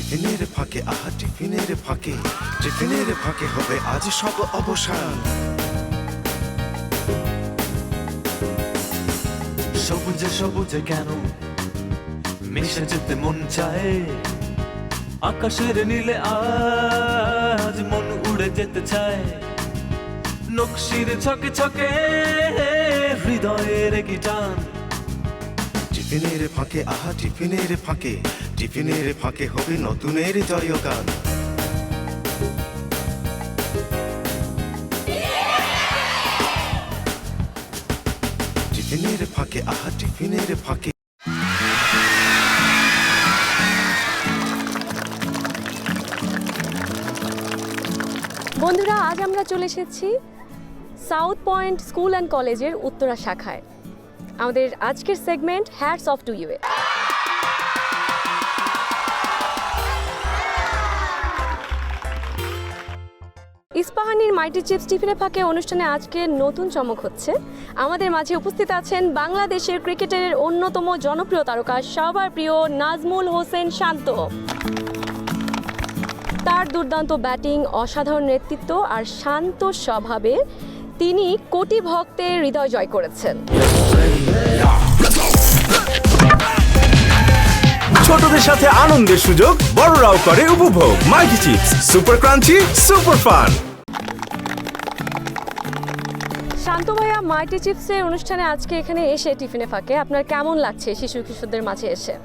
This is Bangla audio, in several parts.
টিফিনের ফাঁকে আহা টিফিনের ফাঁকে হবে আজ সব অবসান। সবুজে সবুজে কেন মিশে যেতে মন চায়, আকাশের নীলে আজ মন উড়ে যেতে চায়, নকশির ছকে ছকে হৃদয়ের কি টান। টিফিনের ফাঁকে আহা টিফিনের ফাঁকে হবে নতুনের জয়গান। টিফিনের ফাঁকে আহা টিফিনের ফাঁকে। বন্ধুরা, আজ আমরা চলে এসেছি সাউথ পয়েন্ট স্কুল অ্যান্ড কলেজের উত্তরা শাখায়। আমাদের আজকের segment hats off to you. ইস্পাহানির মাইটি চিপস টিফিনের ফাঁকে অনুষ্ঠানে আজকে নতুন চমক হচ্ছে। আমাদের মাঝে উপস্থিত আছেন বাংলাদেশের ক্রিকেটের অন্যতম জনপ্রিয় তারকা, সবার প্রিয় নাজমুল হোসেন শান্ত। তার দুর্দান্ত ব্যাটিং, অসাধারণ নেতৃত্ব আর শান্ত স্বভাবে তিনি কোটি ভক্তের হৃদয় জয় করেছেন। ছোটদের সাথে আনন্দের সুযোগ, বড়রাও করে উপভোগ। Mighty chips, super crunchy, super fun. Shanto ভাইয়া, মাইটি চিপসের অনুষ্ঠানে আজকে এখানে এসে টিফিনে ফাঁকে আপনার কেমন লাগছে শিশু কিশোরদের মাঝে এসে?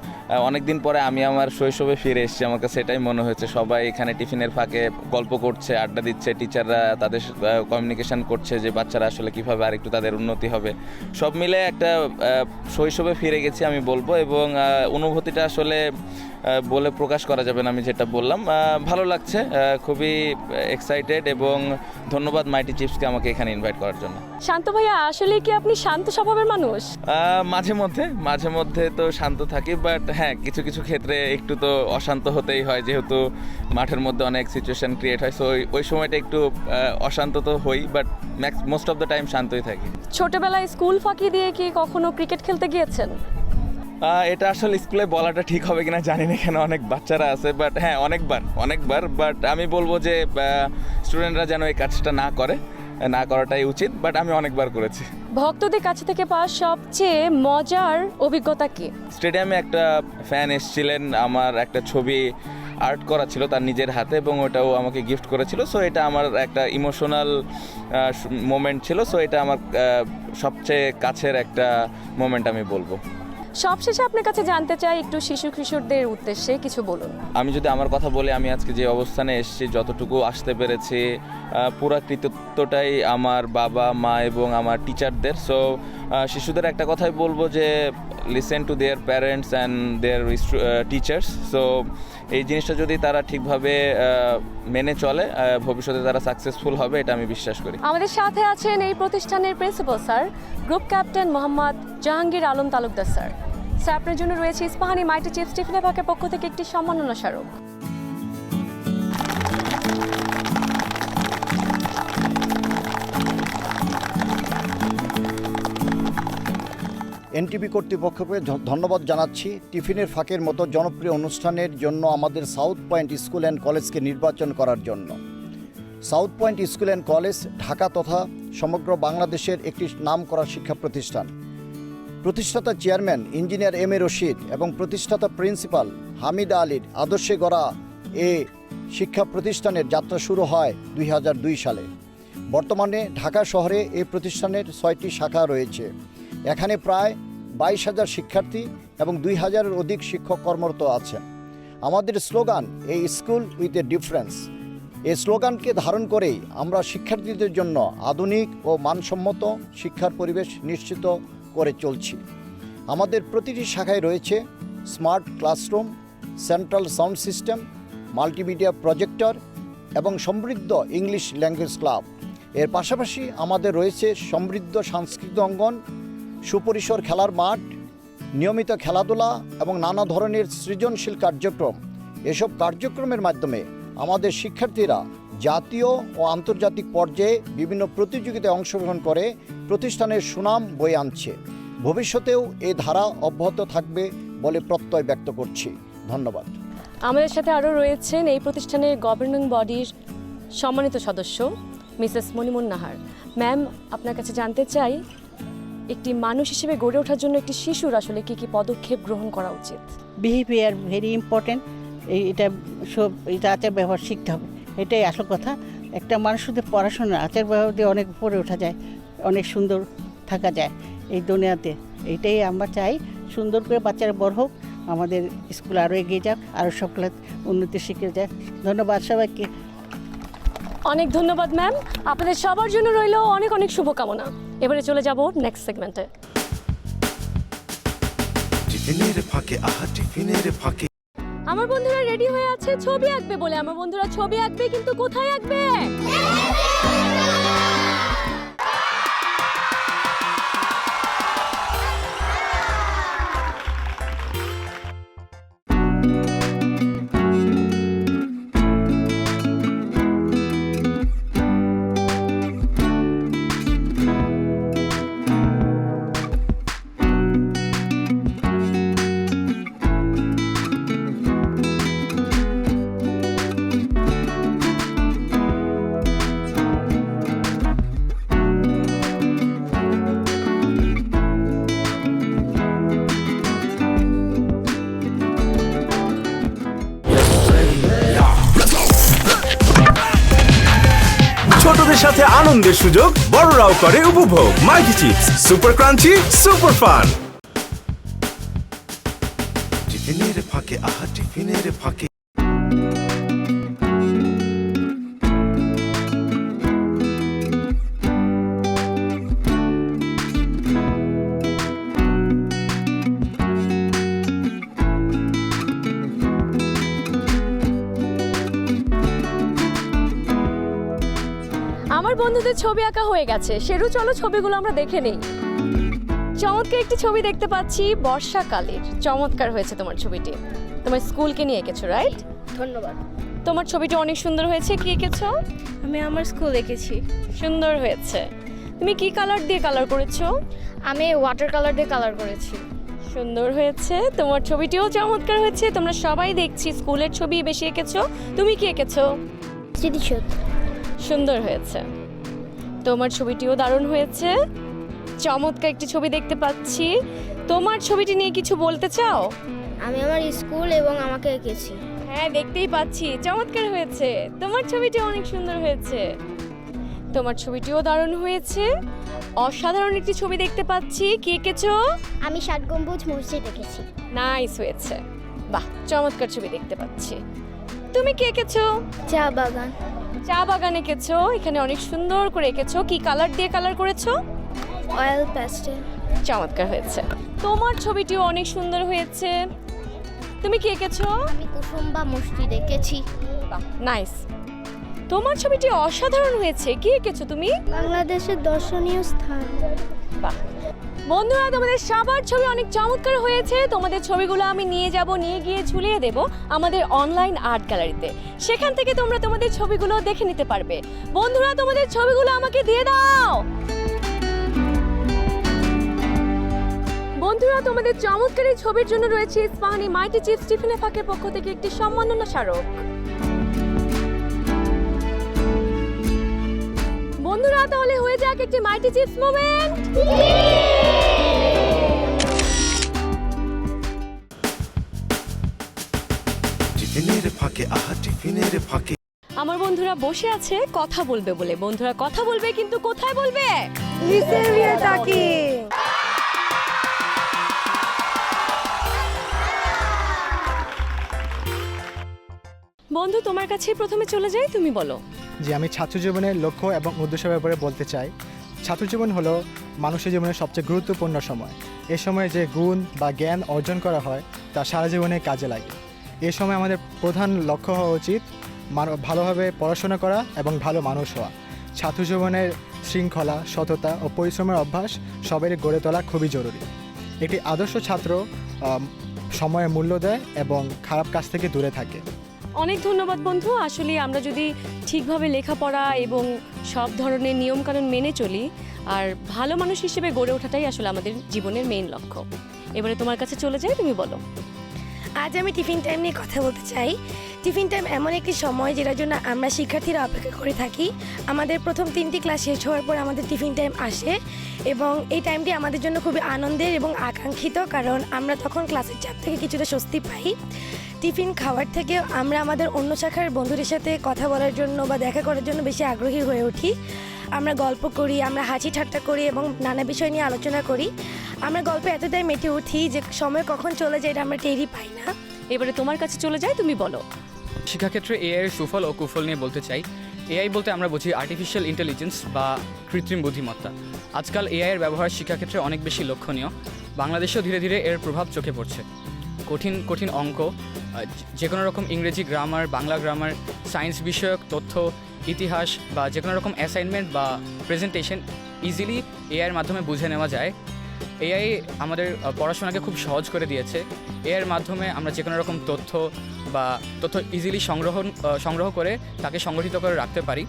অনেকদিন পরে আমি আমার শৈশবে ফিরে এসেছি, আমার কাছে এটাই মনে হয়েছে। সবাই এখানে টিফিনের ফাঁকে গল্প করছে, আড্ডা দিচ্ছে, টিচাররা তাদের কমিউনিকেশন করছে যে বাচ্চারা আসলে কীভাবে আরেকটু তাদের উন্নতি হবে। সব মিলে একটা শৈশবে ফিরে গেছি আমি বলবো, এবং অনুভূতিটা আসলে বলে প্রকাশ করা যাবে না। আমি যেটা বললাম, ভালো লাগছে, খুবই এক্সাইটেড, এবং ধন্যবাদ মাইটি চিপসকে আমাকে এখানে ইনভাইট করার জন্য। শান্ত ভাইয়া, আসলে কি আপনি শান্ত স্বভাবের মানুষ? মাঝে মধ্যে তো শান্ত থাকি, বাট হ্যাঁ, কিছু কিছু ক্ষেত্রে একটু তো অশান্ত হতেই হয়, যেহেতু মাঠের মধ্যে অনেক সিচুয়েশন ক্রিয়েট হয়। সো ওই সময়টা একটু অশান্ত তো হই, but most of the time শান্তই থাকি। ছোটবেলায় স্কুল ফাঁকি দিয়ে কি কখনো ক্রিকেট খেলতে গিয়েছেন? এটা আসলে স্কুলে বলাটা ঠিক হবে কিনা জানি না, এখানে অনেক বাচ্চারা আছে, বাট হ্যাঁ অনেকবার। বাট আমি বলবো যে স্টুডেন্টরা যেন এই কাজটা না করাটাই উচিত, বাট আমি অনেকবার করেছি। ভক্তদের কাছে থেকে পাওয়া সবচেয়ে মজার অভিজ্ঞতা কি? স্টেডিয়ামে একটা ফ্যান এসেছিলেন, আমার একটা ছবি আর্ট করা ছিল তার নিজের হাতে, এবং ওটাও আমাকে গিফট করেছিল। সো এটা আমার একটা ইমোশনাল মোমেন্ট ছিল। সো এটা আমার সবচেয়ে কাছের একটা মোমেন্ট আমি বলবো। সবশেষে আপনার কাছে জানতে চাই, একটু শিশু কিশোরদের উদ্দেশ্যে কিছু বলুন। আমি যদি আমার কথা বলি, আমি আজকে যে অবস্থানে এসেছি, যতটুকু আসতে পেরেছি, পুরো কৃতিত্বটাই আমার বাবা মা এবং আমার টিচারদের। সো শিশুদের একটা কথাই বলবো যে listen to their parents and their teachers. So এই জিনিসটা যদি তারা ঠিকভাবে মেনে চলে, ভবিষ্যতে তারা সাকসেসফুল হবে, এটা আমি বিশ্বাস করি। আমাদের সাথে আছেন এই প্রতিষ্ঠানের principal sir, group captain Mohammad Jahangir Alam Talukdar sir. Sir, আপনার জন্য রয়েছে ইস্পাহানি মাইটি চিপস টিফিনের ফাঁকের পক্ষ থেকে একটি সম্মাননা স্মারক। এনটিভি কর্তৃপক্ষকে ধন্যবাদ জানাচ্ছি টিফিনের ফাঁকের মতো জনপ্রিয় অনুষ্ঠানের জন্য আমাদের সাউথ পয়েন্ট স্কুল অ্যান্ড কলেজকে নির্বাচন করার জন্য। South point school and college Dhaka তথা সমগ্র বাংলাদেশের একটি নামকরা শিক্ষা প্রতিষ্ঠান। প্রতিষ্ঠাতা chairman engineer M A Rashid এবং প্রতিষ্ঠাতা প্রিন্সিপাল হামিদা আলীর আদর্শে গড়া এ শিক্ষা প্রতিষ্ঠানের যাত্রা শুরু হয় 2002 সালে। বর্তমানে ঢাকা শহরে এই প্রতিষ্ঠানের 6টি শাখা রয়েছে। এখানে প্রায় 22,000 শিক্ষার্থী এবং 2,000-এর অধিক শিক্ষক কর্মরত আছেন। আমাদের slogan A school with a difference. এই স্লোগানকে ধারণ করেই আমরা শিক্ষার্থীদের জন্য আধুনিক ও মানসম্মত শিক্ষার পরিবেশ নিশ্চিত করে চলছি। আমাদের প্রতিটি শাখায় রয়েছে smart classroom, central sound system, multimedia projector এবং সমৃদ্ধ ইংলিশ ল্যাঙ্গুয়েজ ক্লাব। এর পাশাপাশি আমাদের রয়েছে সমৃদ্ধ সাংস্কৃতিক অঙ্গন, সুপরিসর খেলার মাঠ, নিয়মিত খেলাধুলা এবং নানা ধরনের সৃজনশীল কার্যক্রম। এসব কার্যক্রমের মাধ্যমে আমাদের শিক্ষার্থীরা জাতীয় ও আন্তর্জাতিক পর্যায়ে বিভিন্ন প্রতিযোগিতায় অংশগ্রহণ করে প্রতিষ্ঠানের সুনাম বয়ে আনছে। ভবিষ্যতেও এই ধারা অব্যাহত থাকবে বলে প্রত্যয় ব্যক্ত করছি। ধন্যবাদ। আমাদের সাথে আরও রয়েছেন এই প্রতিষ্ঠানের গভর্নিং বডির সম্মানিত সদস্য মিসেস মনিমুন নাহার। ম্যাম, আপনার কাছে জানতে চাই, একটি মানুষ হিসেবে গড়ে ওঠার জন্য একটি শিশুর আসলে কি কি পদক্ষেপ গ্রহণ করা উচিত? Behaviour very important. এটা আচার ব্যবহার শিখতে হবে, এটাই আসল কথা। একটা মানুষ শুধু পড়াশোনা, আচার ব্যবহার দিয়ে অনেক উপরে ওঠা যায়, অনেক সুন্দর থাকা যায় এই দুনিয়াতে। এইটাই আমরা চাই, সুন্দর করে বাচ্চারা বড় হোক, আমাদের স্কুল আরও এগিয়ে যাক, আরও সকলে উন্নতি শিখে যাক। ধন্যবাদ সবাইকে। অনেক ধন্যবাদ ম্যাম, আপনাদের সবার জন্য রইল অনেক অনেক শুভকামনা। এবারে চলে যাব নেক্সট সেগমেন্টে। টিফিনের ফাঁকে টিফিনের ফাঁকে আমার বন্ধুরা রেডি হয়ে আছে ছবি আঁকবে বলে। আমার বন্ধুরা ছবি আঁকবে, কিন্তু কোথায় আঁকবে? ছোটদের সাথে আনন্দের সুযোগ, বড়রাও করে উপভোগ। Mighty chips, super crunchy, super fun. টিফিনের ফাঁকে টিফিনের ফাঁকে আমার বন্ধুদের ছবি আঁকা হয়ে গেছে, সেরু চলো ছবিগুলো আমরা দেখে নেই। চমৎকার একটি ছবি দেখতে পাচ্ছি বর্ষাকালের। চমৎকার হয়েছে তোমার ছবিটি। তোমার স্কুলকে নিয়ে এঁকেছো, রাইট? ধন্যবাদ। তোমার ছবিটি অনেক সুন্দর হয়েছে। কি এঁকেছো? আমি আমার স্কুল এঁকেছি। সুন্দর হয়েছে। তুমি কি কালার দিয়ে কালার করেছো? আমি ওয়াটার কালার দিয়ে কালার করেছি। সুন্দর হয়েছে। তোমার ছবিটিও চমৎকার হয়েছে। তোমরা সবাই দেখছি স্কুলের ছবি বেশি এঁকেছো। তুমি কি এঁকেছো? স্মৃতিসৌধ। সুন্দর হয়েছে। তোমার ছবিটিও দারুণ হয়েছে। চমৎকার একটি ছবি দেখতে পাচ্ছি। তোমার ছবিটি নিয়ে কিছু বলতে চাও? আমি আমার স্কুল এবং আমাকে এঁকেছি। হ্যাঁ, দেখতেই পাচ্ছি। চমৎকার হয়েছে। তোমার ছবিটি অনেক সুন্দর হয়েছে। তোমার ছবিটিও দারুণ হয়েছে। অসাধারণ একটি ছবি দেখতে পাচ্ছি। কি এঁকেছো? আমি 7 গম্বুজ মসজিদ এঁকেছি। নাইস হয়েছে। বাহ, চমৎকার ছবি দেখতে পাচ্ছি। তুমি কি এঁকেছো? চা বাগান। চা বাগান এঁকেছো। এখানে অনেক সুন্দর করে এঁকেছো। কি কালার দিয়ে কালার করেছো? Oil pastel. চমৎকার হয়েছে। তোমার ছবিটিও অনেক সুন্দর হয়েছে। তুমি কি এঁকেছো? আমি কুসুম্বা মসজিদ এঁকেছি। বাহ, নাইস। তোমার ছবিটি অসাধারণ হয়েছে। কি এঁকেছো তুমি? বাংলাদেশের দর্শনীয় স্থান। বাহ। বন্ধুরা, তোমাদের সবার ছবি অনেক চমৎকার হয়েছে। তোমাদের ছবিগুলো আমি নিয়ে গিয়ে ঝুলিয়ে দেব আমাদের অনলাইন আর্ট গ্যালারিতে। সেখান থেকে তোমরা তোমাদের ছবিগুলো দেখে নিতে পারবে। বন্ধুরা, তোমাদের ছবিগুলো আমাকে দিয়ে দাও। বন্ধুরা, তোমাদের চমৎকার এই ছবির জন্য রয়েছে ইস্পাহানি মাইটি চিপস টিফিনের ফাঁকের পক্ষ থেকে একটি সম্মাননা স্মারক। বন্ধুরা, তাহলে হয়ে যাক একটি মাইটি চিপস মোমেন্ট। টিফিনের ফাঁকে টিফিনের ফাঁকে আমার বন্ধুরা বসে আছে কথা বলবে বলে। বন্ধুরা কথা বলবে, কিন্তু কোথায় বলবে? বন্ধু, তোমার কাছে প্রথমে চলে যাই, তুমি বলো। যে আমি ছাত্র জীবনের লক্ষ্য এবং উদ্দেশ্যের ব্যাপারে বলতে চাই। ছাত্র জীবন হলো মানুষের জীবনের সবচেয়ে গুরুত্বপূর্ণ সময়। এ সময় যে গুণ বা জ্ঞান অর্জন করা হয় তা সারা জীবনে কাজে লাগে। এ সময় আমাদের প্রধান লক্ষ্য হওয়া উচিত ভালোভাবে পড়াশোনা করা এবং ভালো মানুষ হওয়া। ছাত্র জীবনের শৃঙ্খলা, সততা ও পরিশ্রমের অভ্যাস সবারই গড়ে তোলা খুবই জরুরি। একটি আদর্শ ছাত্র সময়ের মূল্য দেয় এবং খারাপ কাজ থেকে দূরে থাকে। অনেক ধন্যবাদ বন্ধু। আসলে আমরা যদি ঠিকভাবে লেখাপড়া এবং সব ধরনের নিয়মকানুন মেনে চলি, আর ভালো মানুষ হিসেবে গড়ে ওঠাটাই আসলে আমাদের জীবনের মেইন লক্ষ্য। এবারে তোমার কাছে চলে যাই, তুমি বলো। আজ আমি টিফিন টাইম নিয়ে কথা বলতে চাই। টিফিন টাইম এমন একটি সময় যেটার জন্য আমরা শিক্ষার্থীরা অপেক্ষা করে থাকি। আমাদের প্রথম 3টি ক্লাস শেষ হওয়ার পর আমাদের টিফিন টাইম আসে এবং এই টাইমটি আমাদের জন্য খুবই আনন্দের এবং আকাঙ্ক্ষিত, কারণ আমরা তখন ক্লাসের চাপ থেকে কিছুটা স্বস্তি পাই। টিফিন খাওয়ার থেকে আমরা আমাদের অন্য শাখার বন্ধুদের সাথে কথা বলার জন্য বা দেখা করার জন্য বেশি আগ্রহী হয়ে উঠি। আমরা গল্প করি, আমরা হাসি ঠাট্টা করি এবং নানা বিষয় নিয়ে আলোচনা করি। আমরা গল্পে এতটাই মেতে উঠি যে সময় কখন চলে যায় এটা আমরা টেরই পাই না। এবারে তোমার কাছে চলে যাই, তুমি বলো। শিক্ষাক্ষেত্রে এআই এর সুফল ও কুফল নিয়ে বলতে চাই। এআই বলতে আমরা বুঝি আর্টিফিশিয়াল ইন্টেলিজেন্স বা কৃত্রিম বুদ্ধিমত্তা। আজকাল এআই এর ব্যবহার শিক্ষাক্ষেত্রে অনেক বেশি লক্ষণীয়। বাংলাদেশেও ধীরে ধীরে এর প্রভাব চোখে পড়ছে। কঠিন কঠিন অঙ্ক, যে কোনো রকম ইংরেজি গ্রামার, বাংলা গ্রামার, সায়েন্স বিষয়ক তথ্য, ইতিহাস বা যে কোনো রকম অ্যাসাইনমেন্ট বা প্রেজেন্টেশন ইজিলি এআইয়ের মাধ্যমে বুঝে নেওয়া যায়। এআই আমাদের পড়াশোনাকে খুব সহজ করে দিয়েছে। এর মাধ্যমে আমরা যে কোনো রকম তথ্য ইজিলি সংগ্রহ করে তাকে সংগঠিত করে রাখতে পারি।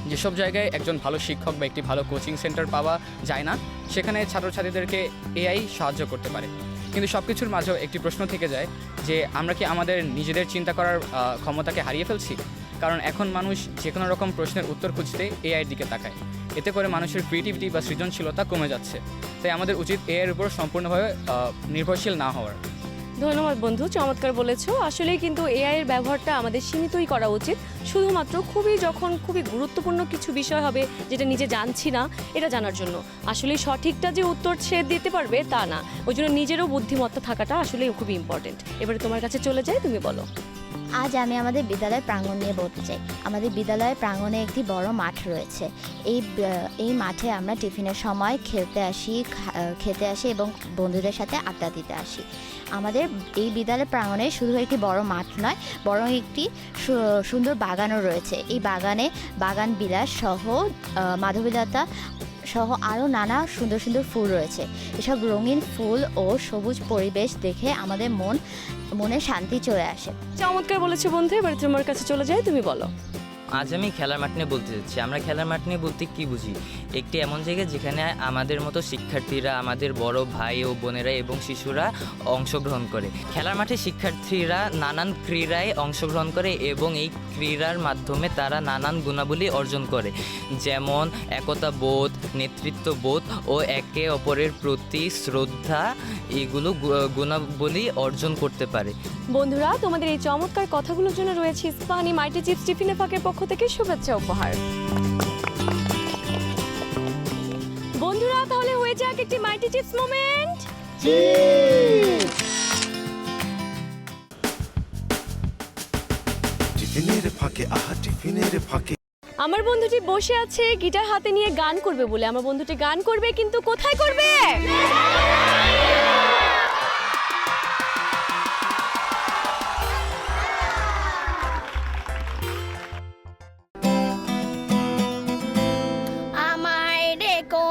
যেসব জায়গায় একজন ভালো শিক্ষক বা একটি ভালো কোচিং সেন্টার পাওয়া যায় না, সেখানে ছাত্রছাত্রীদেরকে এআই সাহায্য করতে পারে। কিন্তু সব কিছুর মাঝেও একটি প্রশ্ন থেকে যায় যে আমরা কি আমাদের নিজেদের চিন্তা করার ক্ষমতাকে হারিয়ে ফেলছি? কারণ এখন মানুষ যে কোনো রকম প্রশ্নের উত্তর খুঁজতে এআইয়ের দিকে তাকায়। এতে করে মানুষের ক্রিয়েটিভিটি বা সৃজনশীলতা কমে যাচ্ছে। তাই আমাদের উচিত এআইয়ের উপর সম্পূর্ণভাবে নির্ভরশীল না হওয়ার। ধন্যবাদ বন্ধু, চমৎকার বলেছো। আসলেই কিন্তু এআই এর ব্যবহারটা আমাদের সীমিতই করা উচিত। শুধুমাত্র যখন খুবই গুরুত্বপূর্ণ কিছু বিষয় হবে যেটা নিজে জানছি না এটা জানার জন্য। আসলে সঠিকটা যে উত্তর সে দিতে পারবে তা না, ওই জন্য নিজেরও বুদ্ধিমত্তা থাকাটা আসলে খুবই ইম্পর্টেন্ট। এবারে তোমার কাছে চলে যাই, তুমি বলো। আজ আমি আমাদের বিদ্যালয় প্রাঙ্গণ নিয়ে বলতে চাই। আমাদের বিদ্যালয়ের প্রাঙ্গণে একটি বড় মাঠ রয়েছে। এই মাঠে আমরা টিফিনের সময় খেতে আসি এবং বন্ধুদের সাথে আড্ডা দিতে আসি। আমাদের এই বিদ্যালয় প্রাঙ্গণে শুধু একটি বড় মাঠ নয়, বরং একটি সুন্দর বাগানও রয়েছে। এই বাগানে বাগান বিলাস সহ মাধবীলতা সহ আরও নানা সুন্দর সুন্দর ফুল রয়েছে। এসব রঙিন ফুল ও সবুজ পরিবেশ দেখে আমাদের মনে শান্তি চলে আসে। চমৎকার বলেছো বন্ধু, এবার তোমার কাছে চলে যাই, তুমি বলো। আজ আমি খেলার মাঠ নিয়ে বলতে চাচ্ছি। আমরা খেলার মাঠ নিয়ে বলতে কী বুঝি? একটি এমন জায়গা যেখানে আমাদের মতো শিক্ষার্থীরা, আমাদের বড় ভাই ও বোনেরা এবং শিশুরা অংশগ্রহণ করে। খেলার মাঠে শিক্ষার্থীরা নানান ক্রীড়ায় অংশগ্রহণ করে এবং এই ক্রীড়ার মাধ্যমে তারা নানান গুণাবলী অর্জন করে, যেমন একতা বোধ, নেতৃত্ব বোধ ও একে অপরের প্রতি শ্রদ্ধা। এগুলো গুণাবলী অর্জন করতে পারে। বন্ধুরা, তোমাদের এই চমৎকার কথাগুলোর জন্য রয়েছে ইস্পাহানি মাইটি চিপস টিফিনের ফাঁকের পক্ষ থেকে শুভেচ্ছা উপহার। বন্ধুরা, তাহলে হয়ে যাক একটি মাইটি চিপস মোমেন্ট। টিফিনের ফাঁকে, আহা টিফিনের ফাঁকে। আমার বন্ধুটি বসে আছে গিটার হাতে নিয়ে গান করবে বলে। আমার বন্ধুটি গান করবে, কিন্তু কোথায় করবে? আমায় ডেকো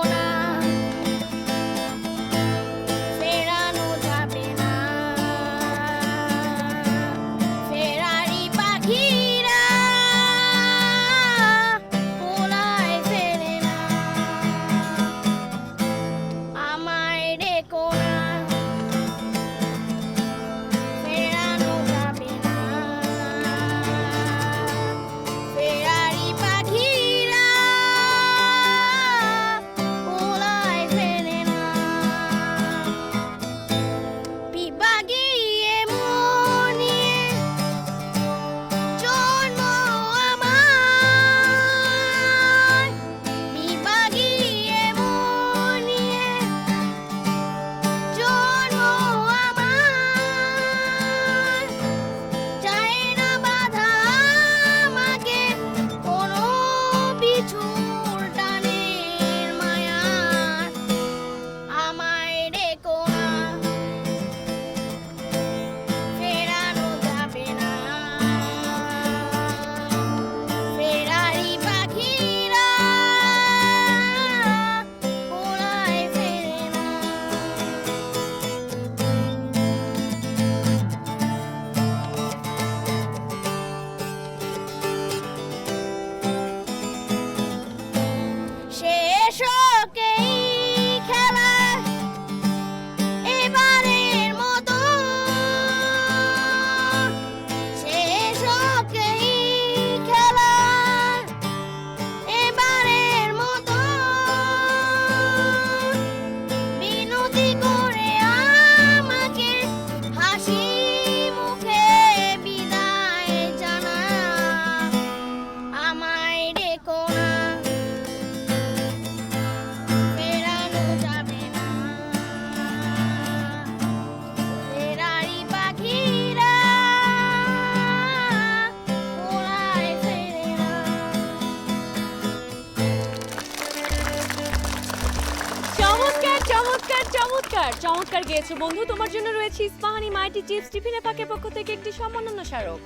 চমৎকার চমৎকার গেয়েছো বন্ধু। তোমার জন্য রয়েছে ইস্পাহানি মাইটি চিপস টিফিনের ফাঁকের পক্ষ থেকে একটি সম্মাননা স্মারক।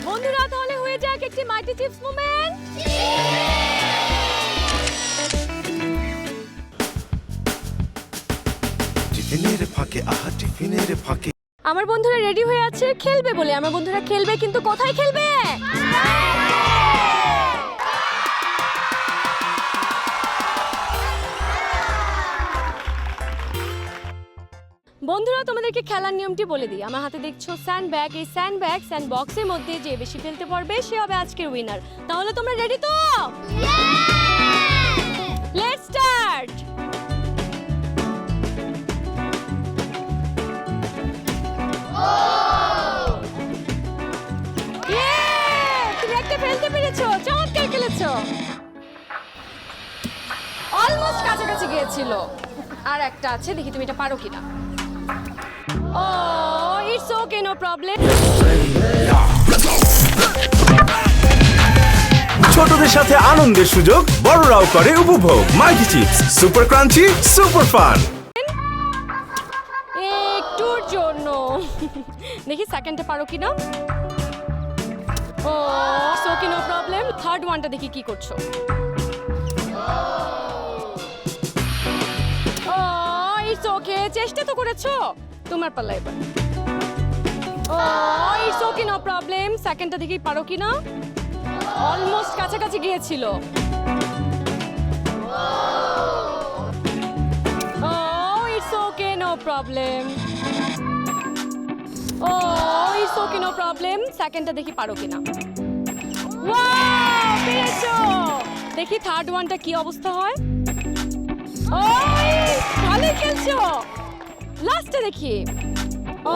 বন্ধুরা তাহলে হয়ে যাক একটি মাইটি চিপস মোমেন্ট। টিফিনের ফাঁকে টিফিনের ফাঁকে আমার বন্ধুরা রেডি হয়ে আছে খেলবে বলে। আমার বন্ধুরা খেলবে, কিন্তু কোথায় খেলবে? বন্ধুরা তোমাদেরকে খেলার নিয়মটি বলে দিই। আমার হাতে দেখছো স্যান্ড ব্যাগ। এই স্যান্ড বক্সের মধ্যে যে বেশি ফেলতে পারবে সে হবে আজকের উইনার। তাহলে তোমরা রেডি তো? Let's start. তুমি একটা ফেলতে পেরেছো, চমৎকার খেলেছো। অলমোস্ট কাছাকাছি গিয়েছিল। আর একটা আছে, দেখি তুমি এটা পারো কিনা। Oh it's okay, no problem. ছোটদের সাথে আনন্দের সুযোগ, বড়রাও করে উপভোগ। Mighty chips, super crunchy, super fun. একটুর জন্য দেখি সেকেন্ডটা পারো কিনা। Oh okay, no problem. Third ওয়ানটা দেখি কি করছো। ও ইটস ওকে, চেষ্টা তো করেছো। তোমার পাল্লা এবার। Oh it's okay, no problem. সেকেন্ডটা দেখি পারো কিনা। অলমোস্ট কাছাকাছি গিয়েছিল। Oh it's okay, no problem. Oh it's okay, no problem. সেকেন্ডটা দেখি পারো কিনা। ওয়াও, পেরেছো। দেখি থার্ড ওয়ানটা কি অবস্থা হয়। ও ভালোই খেলছো। লাস্টে দেখি। ও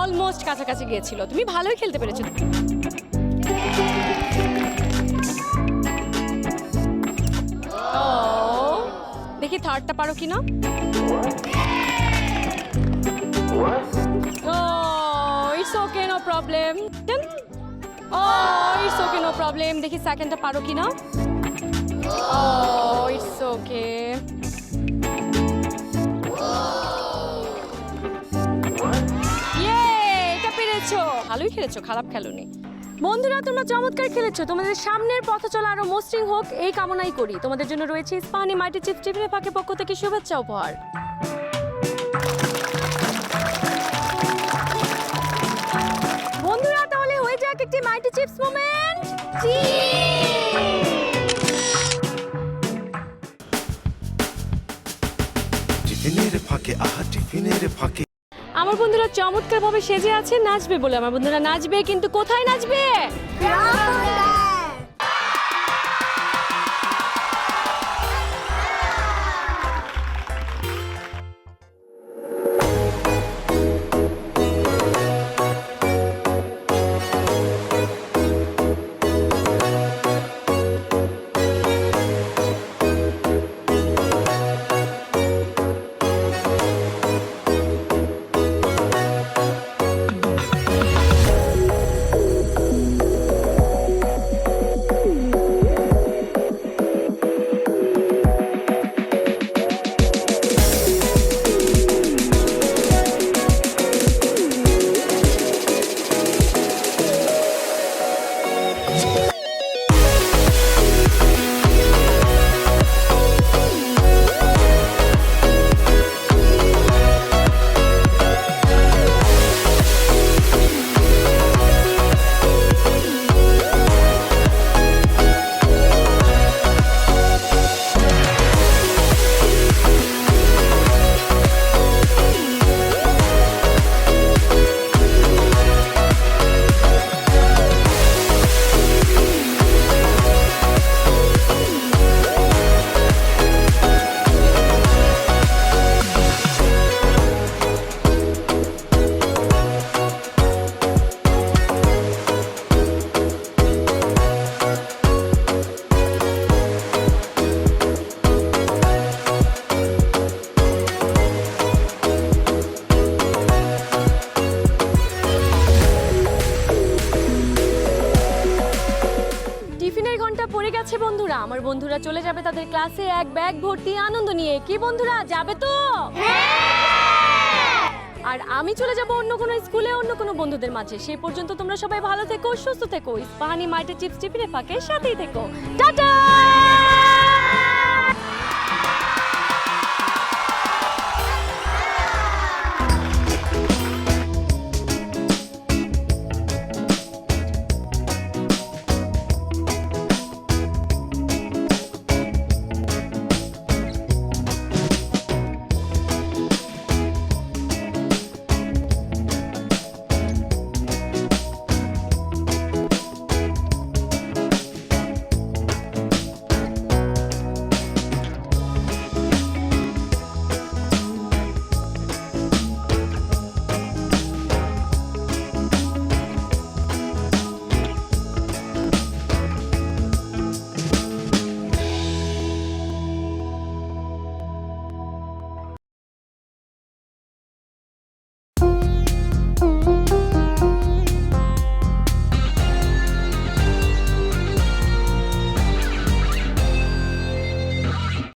অলমোস্ট কাছাকাছি গিয়েছিল। তুমি ভালোই খেলতে পেরেছো। ও দেখি থার্ডটা পারো কিনা। Oh it's okay, no problem. Oh it's okay, no problem. দেখি সেকেন্ডটা পারো কিনা। Oh it's okay. এটা পেরেছো, ভালোই খেলেছো, খারাপ খেলোনি। বন্ধুরা তোমরা চমৎকার খেলেছো। তোমাদের সামনের পথ চলা আরো মসৃণ হোক এই কামনাই করি। তোমাদের জন্য রয়েছে ইস্পাহানি মাইটি চিপস টিফিনের ফাঁকের পক্ষ থেকে শুভেচ্ছা উপহার। বন্ধুরা তাহলে হয়ে যাক একটি মাইটি চিপস মোমেন্ট। টিফিনের ফাঁকে টিফিনের ফাঁকে আমার বন্ধুরা চমৎকার ভাবে সেজে আছে নাচবে বলে। আমার বন্ধুরা নাচবে, কিন্তু কোথায় নাচবে? বন্ধুরা, আমার বন্ধুরা চলে যাবে তাদের ক্লাসে এক ব্যাগ ভর্তি আনন্দ নিয়ে। কি বন্ধুরা, যাবে তো? আর আমি চলে যাব অন্য কোনো স্কুলে, অন্য কোনো বন্ধুদের মাঝে। সেই পর্যন্ত তোমরা সবাই ভালো থেকো, সুস্থ থেকো। ইস্পাহানি মাল্টি চিপস টিফিনের ফাঁকে সাথেই থেকো। টাটা।